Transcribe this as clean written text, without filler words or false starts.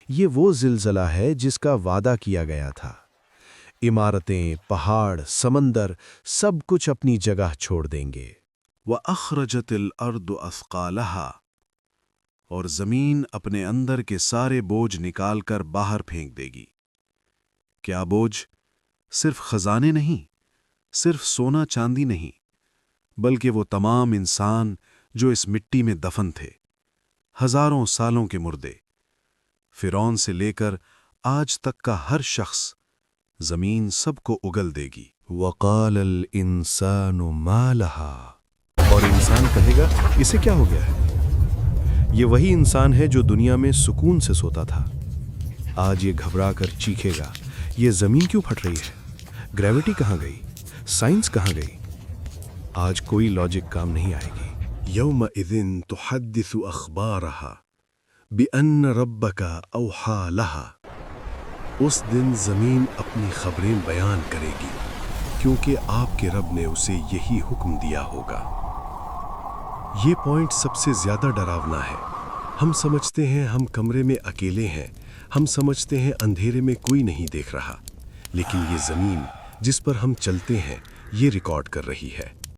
یہ وہ زلزلہ ہے جس کا وعدہ کیا گیا تھا۔ عمارتیں، پہاڑ، سمندر سب کچھ اپنی جگہ چھوڑ دیں گے۔ وَأَخْرَجَتِ الْأَرْضُ أَثْقَالَهَا، اور زمین اپنے اندر کے سارے بوجھ نکال کر باہر پھینک دے گی۔ کیا بوجھ؟ صرف خزانے نہیں، صرف سونا چاندی نہیں، بلکہ وہ تمام انسان جو اس مٹی میں دفن تھے، ہزاروں سالوں کے مردے، فرعون سے لے کر آج تک کا ہر شخص، زمین سب کو اگل دے گی۔ وَقَالَ الْإِنسَانُ مَا لَهَا، اور انسان کہے گا اسے کیا ہو گیا ہے؟ یہ وہی انسان ہے جو دنیا میں سکون سے سوتا تھا، آج یہ گھبرا کر چیخے گا، یہ زمین کیوں پھٹ رہی ہے؟ گریوٹی کہاں گئی؟ سائنس کہاں گئی؟ آج کوئی لاجک کام نہیں آئے گی۔ يَوْمَئِذٍ تُحَدِّثُ أَخْبَارَهَا بِأَنَّ رَبَّكَ أَوْحَىٰ لَهَا، اس دن زمین اپنی خبریں بیان کرے گی، کیونکہ آپ کے رب نے اسے یہی حکم دیا ہوگا۔ یہ پوائنٹ سب سے زیادہ ڈراونا ہے۔ ہم سمجھتے ہیں ہم کمرے میں اکیلے ہیں، ہم سمجھتے ہیں اندھیرے میں کوئی نہیں دیکھ رہا، لیکن یہ زمین جس پر ہم چلتے ہیں یہ ریکارڈ کر رہی ہے۔